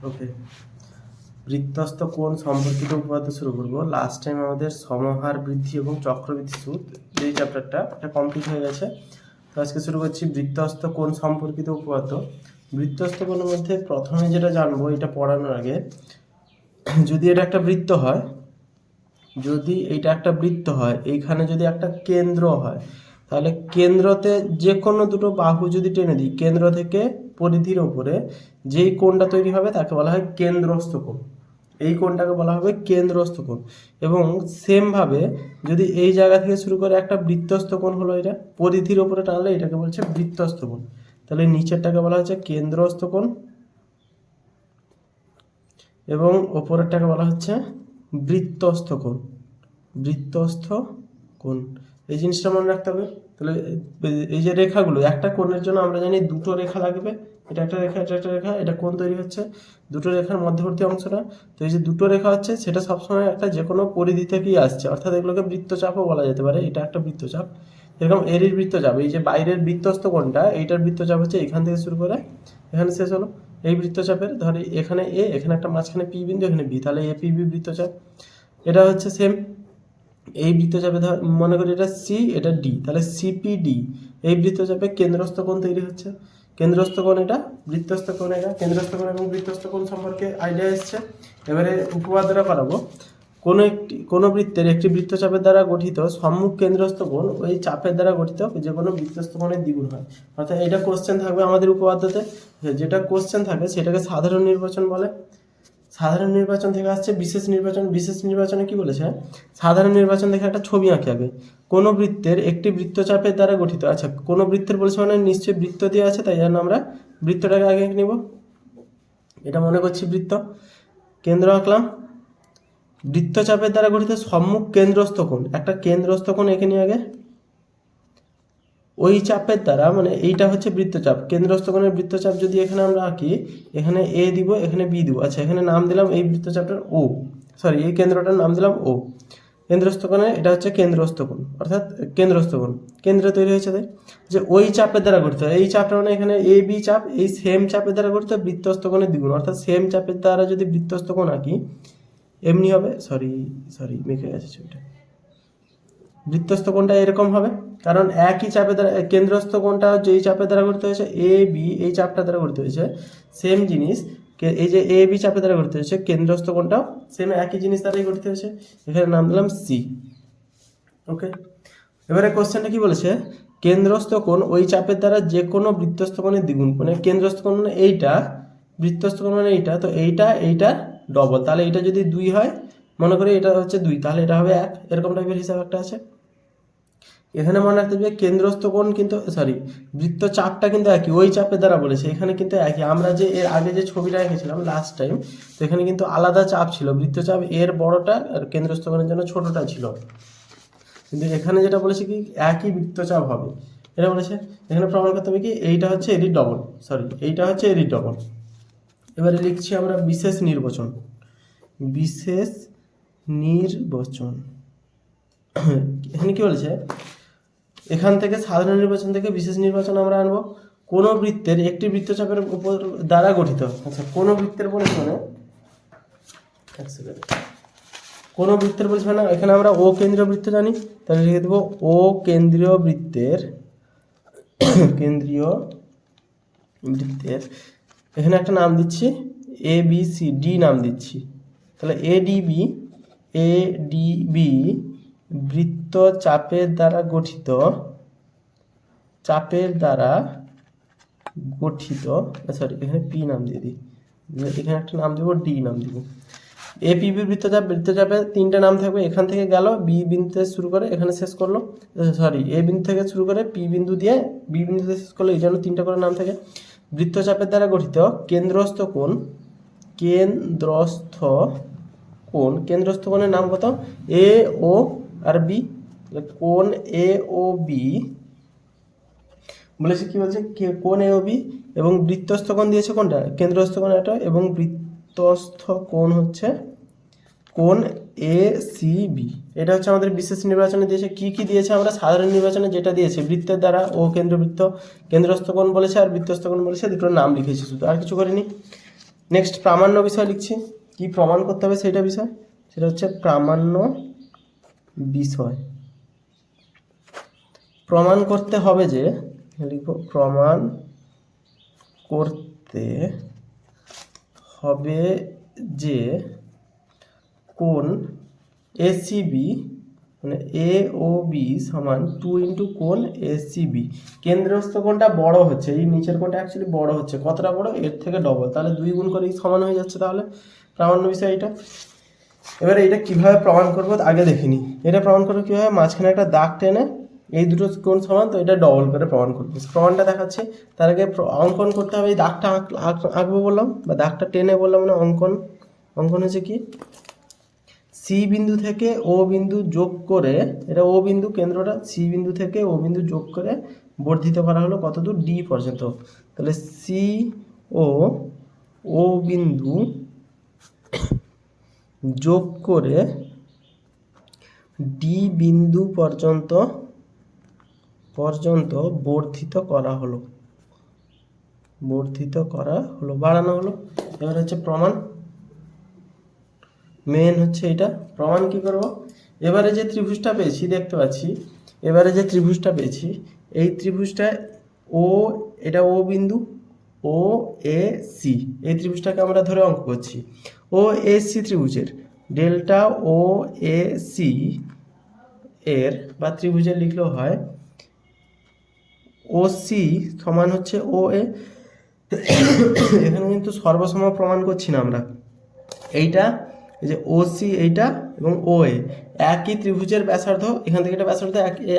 ওকে, বৃত্তস্থ কোণ সম্পর্কিত উপপাদ্য শুরু করব। লাস্ট টাইম আমাদের সমহার বৃদ্ধি এবং চক্রবৃদ্ধি সূত্র এই চ্যাপ্টারটা কমপ্লিট হয়ে গেছে। তো আজকে শুরু করছি বৃত্তস্থ কোণ সম্পর্কিত উপপাদ্য। বৃত্তস্থ কোণের মধ্যে প্রথমে যেটা জানবো, এটা পড়ানোর আগে, যদি এটা একটা বৃত্ত হয়, যদি এইটা একটা বৃত্ত হয়, এইখানে যদি একটা কেন্দ্র হয়, তাহলে কেন্দ্রতে যে কোনো দুটো বাহু যদি টেনে দিই, কেন্দ্র থেকে পরিধির ওপরে যেই কোণটা তৈরি হবে তাকে বলা হয় কেন্দ্রস্থ কোণ। এই কোণটাকে বলা হবে কেন্দ্রস্থ কোণ। এবং সেমভাবে যদি এই জায়গা থেকে শুরু করে একটা বৃত্তস্থ কোণ হলো, এটা পরিধির ওপরে টানলে এটাকে বলছে বৃত্তস্থ কোণ। তাহলে নিচেরটাকে বলা হচ্ছে কেন্দ্রস্থ কোণ এবং ওপরেরটাকে বলা হচ্ছে বৃত্তস্থ কোণ। বৃত্তস্থ কোণ, এই জিনিসটা মনে রাখতে হবে। তাহলে এই যে রেখাগুলো, একটা কোণের জন্য আমরা জানি দুটো রেখা লাগবে, এটা একটা রেখা, এটা একটা রেখা, এটা কোণ তৈরি হচ্ছে দুটো রেখার মধ্যবর্তী অংশটা। তো এই যে দুটো রেখা হচ্ছে, সেটা সবসময় একটা যে কোনো পরিধি থেকেই আসছে, অর্থাৎ এগুলোকে বৃত্তচাপও বলা যেতে পারে। এটা একটা বৃত্তচাপ, এরকম এরই বৃত্তচাপ। এই যে বাইরের বৃত্তস্থ কোণটা, এইটার বৃত্তচাপ হচ্ছে এখান থেকে শুরু করে এখানে শেষ হলো। এই বৃত্তচাপের ধরি এখানে এ, এখানে একটা মাঝখানে পি বিন্দু, এখানে বি, তাহলে এ পি বি বৃত্তচাপ। এটা হচ্ছে সেম এই বৃত্তচাপে মনে করি এটা সি, এটা ডি, তাহলে সিপিডি এই বৃত্তচাপে কেন্দ্রস্থ কোণ তৈরি হচ্ছে। কেন্দ্রস্থ কোণ এটা, বৃত্তস্থ কোণ এটা। কেন্দ্রস্থ কোণ এবং বৃত্তস্থ কোণ সম্পর্কে আইডিয়া এসছে। এবারে উপপাদ্যটা করাবো। কোনো বৃত্তের একটি বৃত্তচাপের দ্বারা গঠিত সম্মুখ কেন্দ্রস্থ কোণ ওই চাপের দ্বারা গঠিত যে কোনো বৃত্তস্থ কোণের দ্বিগুণ হয়। অর্থাৎ এটা কোশ্চেন থাকবে আমাদের উপপাদ্যতে, যেটা কোশ্চেন থাকে সেটাকে সাধারণ নির্বাচন বলে। সাধারণ নির্বাচন থেকে আসছে বিশেষ নির্বাচন। বিশেষ নির্বাচনে কি বলেছে, সাধারণ নির্বাচন দেখে একটা ছবি আঁকে আগে। কোনো বৃত্তের একটি বৃত্তচাপের দ্বারা গঠিত, আচ্ছা কোনো বৃত্তের বলেছে মানে নিশ্চয়ই বৃত্ত দিয়ে আছে, তাই জন্য আমরা বৃত্তটাকে আগে এঁকে নিব। এটা মনে করছি বৃত্ত, কেন্দ্র আঁকলাম। বৃত্তচাপের দ্বারা গঠিত সম্মুখ কেন্দ্রস্থ কোণ, একটা কেন্দ্রস্থ কোণ এঁকে নিই আগে। ওই চাপের দ্বারা, মানে এইটা হচ্ছে বৃত্তচাপ, কেন্দ্রস্থ কোণের বৃত্তচাপ যদি এখানে আমরা আঁকি, এখানে এ দিব, এখানে বি দিব। আচ্ছা এখানে নাম দিলাম এই বৃত্তচাপটার ও, সরি এই কেন্দ্রটার নাম দিলাম ও। কেন্দ্রস্থ কোণে এটা হচ্ছে কেন্দ্রস্থ কোণ, অর্থাৎ কেন্দ্রস্থ কোণ কেন্দ্র তৈরি হয়েছে। তাই যে ওই চাপের দ্বারা গঠিত, এই চাপটা মানে এখানে এ বি চাপ, এই সেম চাপের দ্বারা গঠিত বৃত্তস্থ কোণের দ্বিগুণ, অর্থাৎ সেম চাপের দ্বারা যদি বৃত্তস্থ কোণ আঁকি এমনি হবে। সরি সরি মেখে গেছে ছবিটা। বৃত্তস্থ কোণটা এরকম হবে, কারণ একই চাপের দ্বারা, কেন্দ্রস্থ কোণটা যেই চাপের দ্বারা গঠিত হয়েছে এ বি, এই চাপটা দ্বারা গঠিত হয়েছে সেম জিনিস। এই যে এ বি চাপের দ্বারা গঠিত হয়েছে, কেন্দ্রস্থ কোণটাও সেম একই জিনিস দ্বারাই গঠিত হয়েছে। এখানে নাম দিলাম সি। ওকে, এবারে কোশ্চেনটা কি বলেছে, কেন্দ্রস্থ কোণ ওই চাপের দ্বারা যে কোনো বৃত্তস্থ কোণের দ্বিগুণ। মানে কেন্দ্রস্থ কোণ মানে এইটা, বৃত্তস্থ কোণ মানে এইটা, তো এইটা ডবল। তাহলে এটা যদি 2 হয়, মনে করি এটা হচ্ছে 2, তাহলে এটা হবে 1, এরকম টাইপের হিসাব একটা আছে। এখানে মনে রাখতে হবে কেন্দ্রস্থ কোণ কিন্তু, সরি বৃত্তচাপটা কিন্তু একই, ওই চাপের দ্বারা বলেছে, এখানে কিন্তু একই। আমরা যে এর আগে যে ছবিটা এঁকেছিলাম লাস্ট টাইম, তো এখানে কিন্তু আলাদা চাপ ছিল, বৃত্তচাপ এর বড়টা আর কেন্দ্রস্থ কোণের জন্য ছোটটা ছিল। কিন্তু এখানে যেটা বলেছে কি একই বৃত্তচাপ হবে, এটা বলেছে। এখানে প্রমাণ করতে হবে কি এইটা হচ্ছে এরই ডবল, সরি এইটা হচ্ছে এরই ডবল। এবারে লিখছি আমরা বিশেষ নির্বাচন। বিশেষ নির্বাচন এখানে কি বলেছে, এখান থেকে সাধারণ নির্বাচন থেকে বিশেষ নির্বাচন আমরা আনবো। কোনো বৃত্তের একটি বৃত্তচাপের উপর দ্বারা গঠিত, আচ্ছা কোনো বৃত্তের বলেছে মানে কোনো বৃত্তের বলছে মানে এখানে আমরা ও কেন্দ্রীয় বৃত্ত জানি, তাহলে লিখে দেবো ও কেন্দ্রীয় বৃত্তের, কেন্দ্রীয় বৃত্তের এখানে একটা নাম দিচ্ছি এ বি সি ডি নাম দিচ্ছি। তাহলে এডিবি, এডিবি বৃত্তচাপের দ্বারা গঠিত, চাপের দ্বারা গঠিত, সরি এখানে পি নাম দিয়ে দিই, এখানে একটা নাম দেবো ডি নাম দিব। এপিবি বৃত্তচাপ, বৃত্তচাপের 3টে নাম থাকবে, এখান থেকে গেল বি বিন্দু থেকে শুরু করে এখানে শেষ করলো, সরি এ বিন্দু থেকে শুরু করে পি বিন্দু দিয়ে বি বিন্দুতে শেষ করলো, এই জন্য 3টে করে নাম থাকে। বৃত্তচাপের দ্বারা গঠিত কেন্দ্রস্থ কোণ, কেন্দ্রস্থ কোণ, কেন্দ্রস্থ কোণের নাম কত, এ ও আর বি। কোণ এ ও বি বলেছে, কি বলছে কোণ এ ও বি, এবং বৃত্তস্থ কোণ দিয়েছে কোনটা, কেন্দ্রস্থ কোণ এটা, এবং বৃত্তস্থ কোণ হচ্ছে কোণ এ সি বি। এটা হচ্ছে আমাদের বিশেষ নির্বাচনে দিয়েছে। কি কি দিয়েছে আমরা সাধারণ নির্বাচনে যেটা দিয়েছে বৃত্তের দ্বারা ও কেন্দ্রবৃত্ত, কেন্দ্রস্থ কোণ বলেছে আর বৃত্তস্থ কোণ বলেছে, দুটোর নাম লিখেছি শুধু, আর কিছু করিনি। নেক্সট প্রামাণ্য বিষয় লিখছি, কি প্রমাণ করতে হবে সেটা বিষয়, সেটা হচ্ছে প্রামাণ্য বিষয়। প্রমাণ করতে হবে যে, লিখব প্রমাণ করতে হবে যে কোণ এসিবি মানে এ ও বি সমান 2 ইন্টু কোণ এসিবি। কেন্দ্রস্থ কোণটা বড় হচ্ছে, এই নিচের কোণটা অ্যাকচুয়ালি বড় হচ্ছে, কতটা বড়, এর থেকে ডবল, তাহলে 2 গুণ করেই সমান হয়ে যাচ্ছে। তাহলে প্রামাণ্য বিষয় এটা। এবারে এটা কিভাবে প্রমাণ করবো আগে দেখিনি। এটা প্রমাণ করবো কীভাবে, মাঝখানে একটা দাগ টেনে এই দুটো কোণ সমান, তো এটা ডবল করে প্রমাণ করবো। প্রমাণটা দেখাচ্ছে, তার আগে অঙ্কন করতে হবে। এই দাগটা আঁকবো বললাম, বা দাগটা টেনে বললাম না, অঙ্কন হচ্ছে কি, সি বিন্দু থেকে ও বিন্দু যোগ করে, এটা ও বিন্দু কেন্দ্রটা, সি বিন্দু থেকে ও বিন্দু যোগ করে বর্ধিত করা হলো কতদূর, ডি পর্যন্ত। তাহলে সি ও বিন্দু যোগ করে ডি বিন্দু পর্যন্ত বর্ধিত করা হলো, বাড়ানো হলো। এবার হচ্ছে প্রমাণ, মেন হচ্ছে এটা। প্রমাণ কি করব, এবারে যে ত্রিভুজটা পেয়েছি দেখতে পাচ্ছি, এই ত্রিভুজটা ও, এটা ও বিন্দু, ও এ সি, এই ত্রিভুজটাকে আমরা ধরে অঙ্ক করছি। ও এ সি ত্রিভুজের ডেল্টা ও এ সি এর বা ত্রিভুজের লিখলেও হয়, ও সি সমান হচ্ছে ও এ। এখানে কিন্তু সর্বসম প্রমাণ করছি না আমরা, এইটা এই যে ও সি এইটা এবং ও এ একই ত্রিভুজের ব্যাসার্ধ, এখান থেকে এটা ব্যাসার্ধ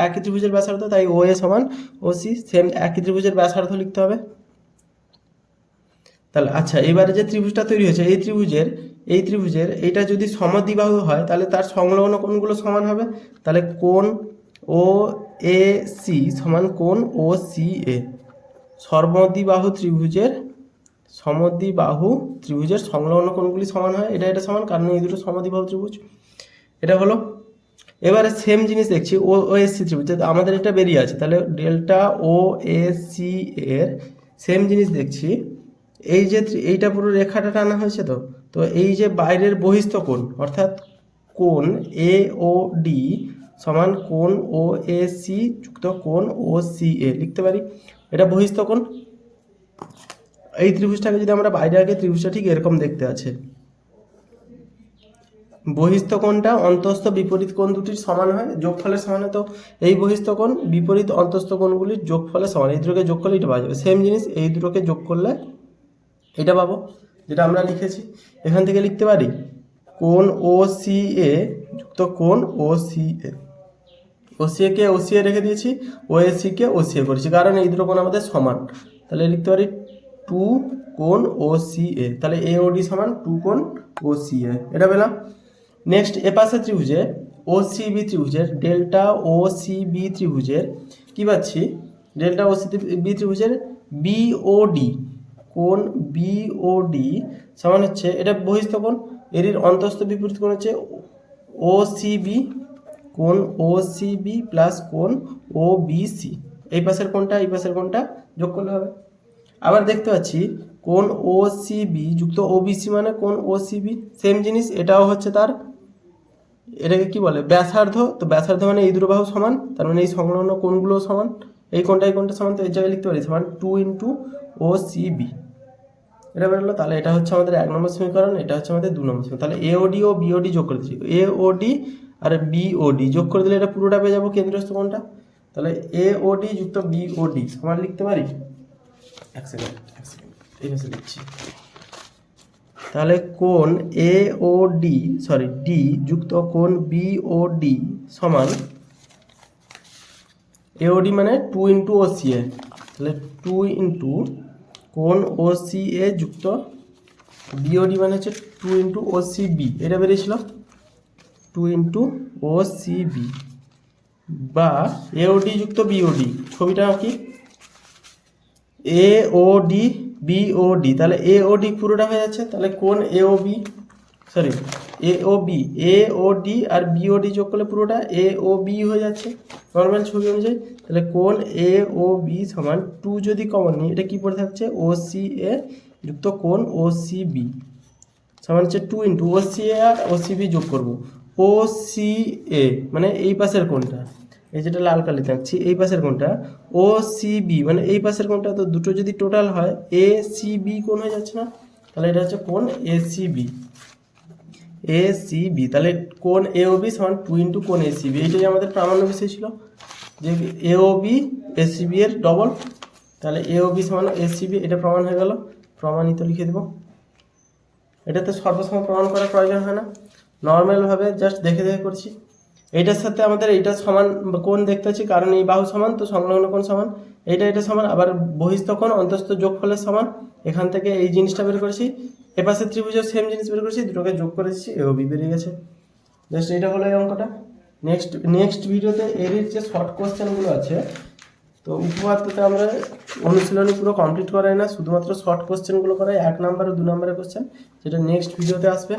একই ত্রিভুজের ব্যাসার্ধ, তাই ও এ সমান ও সি, সেম একই ত্রিভুজের ব্যাসার্ধ লিখতে হবে। তাহলে আচ্ছা, এবারে যে ত্রিভুজটা তৈরি হয়েছে এই ত্রিভুজের এইটা যদি সমদ্বিবাহু হয়, তাহলে তার সংলগ্ন কোণগুলো সমান হবে। তাহলে কোণ ও এ সি সমান কোণ ও সি এ। সমদ্বিবাহু ত্রিভুজের সংলগ্ন কোণগুলি সমান হয়, এটা সমান, কারণ এই দুটো সমদ্বিবাহু ত্রিভুজ। এটা হলো। এবারে সেম জিনিস দেখছি ও এস সি ত্রিভুজ, আমাদের এটা বেরিয়ে আছে, তাহলে ডেল্টা ও এস সি এর সেম জিনিস দেখছি। এই যে এইটা পুরো রেখাটা টানা হয়েছে, তো এই যে বাইরের বহিস্থ কোণ, অর্থাৎ কোণ এ ও ডি সমান কোণ ও এ সি যুক্ত কোণ ও সি এ লিখতে পারি। এটা বহিস্থ কোণ। এই ত্রিভুজটাকে যদি আমরা বাইরে আগে, ত্রিভুজটা ঠিক এরকম দেখতে আছে। বহিস্থ কোণটা অন্তস্থ বিপরীত কোণ দুটির সমান হয়, যোগফলের সমান হয়। তো এই বহিস্থ কোণ বিপরীত অন্তস্থ কোণগুলির যোগফলের সমান, এই দুটোকে যোগ করলে এটা পাওয়া যাবে। সেম জিনিস এই দুটোকে যোগ করলে এটা পাবো, যেটা আমরা লিখেছি। এখান থেকে লিখতে পারি কোণ ও সি এ যুক্ত কোণ ও সি এ। ও সি এ কে ও সি এ রেখে দিয়েছি, ও A C K O C এ করেছি, কারণ এই দুটো কোণ আমাদের সমান। তাহলে লিখতে পারি 2 কোণ ও সি এ। তাহলে এ ও ডি সমান 2 কোণ ও সি এ, এটা পেলাম। নেক্সট এপাশে ত্রিভুজে ও সি বি ত্রিভুজের ডেল্টা ও সি বি ত্রিভুজের কি পাচ্ছি, ডেল্টা ও সি বি ত্রিভুজের বি ও ডি, কোণ বি ও ডি সমান হচ্ছে, এটা বহিস্থ কোণ, এর অন্তস্থ বিপরীত কোণ হচ্ছে ও সি বি, কোণ ও সি বি প্লাস কোণ ও বি সি। এই পাশের কোণটা যোগ করলে হবে। আবার দেখতে পাচ্ছি কোণ ও সি বি যুক্ত ও বি সি মানে কোণ ও সি বি, সেম জিনিস, এটাও হচ্ছে তার, এটাকে কি বলে, ব্যাসার্ধ। তো ব্যাসার্ধ মানে এই দুটো বাহু সমান, তার মানে এই সংলগ্ন কোণগুলো সমান, এই কোণটা সমান, তো এই জায়গায় লিখতে পারি সমান 2 ইন্টু ও সি বি। এটা বেরোলো। তাহলে এটা হচ্ছে আমাদের 1 নম্বর সমীকরণ, এটা হচ্ছে আমাদের 2 নম্বর সমীকরণ। তাহলে এওডি ও বিওডি যোগ করে দিচ্ছি, এওডি আর বিওডি যোগ করে দিলে এটা পুরোটা পেয়ে যাবো কেন্দ্রস্থ কোণটা। তাহলে এওডি যুক্ত বিওডি সমান লিখতে পারি, এক সেকেন্ড এই ভাবে লিখছি। তাহলে কোণ ডি যুক্ত কোণ বিওডি সমান, এওডি মানে 2 ইন্টু ও সি এ, তাহলে 2 ইন্টু কোণ ও সি এ যুক্ত বিওডি মানে হচ্ছে 2 ইন্টু ও সি বি, এটা বেরিয়েছিল 2 ইন্টু ও সি বি, বা এওডি যুক্ত বিওডি, ছবিটা কি এওডি বিওডি, তাহলে এওডি পুরোটা হয়ে যাচ্ছে। তাহলে কোণ এওবি সরি এ ও বি, এ ও ডি আর বি ও ডি যোগ করলে পুরোটা এ ও বি হয়ে যাচ্ছে নর্মাল ছবি অনুযায়ী। তাহলে কোণ এ ও বি সমান 2 যদি কমন নিই এটা কি পড়ে থাকছে ও সি এ যুক্ত কোণ ও সি বি সমান হচ্ছে 2 ইন্টু ও সি এ আর ও সি বি যোগ করবো ও সি এ মানে এই পাশের কোণটা, এই যেটা লাল কালিতে আঁকছি এই পাশের কোণটা, ও সি বি মানে এই পাশের কোণটা, তো দুটো যদি টোটাল হয় এ সি বি কোণ হয়ে যাচ্ছে না, তাহলে এটা হচ্ছে কোণ A C B, A C B. তাহলে কোণ এ ও বি সমান 2 ইন্টু কোণ এ সি বি, এইটাই আমাদের প্রামাণ্য বিষয় ছিল যে এ ও বি এ সি বি এর ডবল। তাহলে এ ও বি সমান এ সি বি, এটা প্রমাণ হয়ে গেল, প্রমাণিত লিখে দেবো। এটাতে সর্বসময় প্রমাণ করার প্রয়োজন হয় না, নর্মালভাবে জাস্ট দেখে দেখে করছি। এইটার সাথে আমাদের এইটা সমান কোণ দেখতে হচ্ছে, কারণ এই বাহু সমান তো সংলগ্ন কোণ সমান, এটা সমান, আবার বহিস্থ কোণ অন্তস্থ যোগফলের সমান। এখান থেকে এই জিনিসটা বের করেছি, এপাশে ত্রিভুজের সেম জিনিস বের করেছি, দুটোকে যোগ করেছি এ ও বি বেরিয়ে গেছে। জাস্ট এটা হলো এই অঙ্কটা। নেক্সট ভিডিওতে এর যে শর্ট কোশ্চেনগুলো আছে, তো উপপাদ্যতে আমরা অনুশীলনী পুরো কমপ্লিট করাই না, শুধুমাত্র শর্ট কোশ্চেনগুলো করাই, 1 নাম্বার ও 2 নাম্বারের কোশ্চেন, যেটা নেক্সট ভিডিওতে আসবে।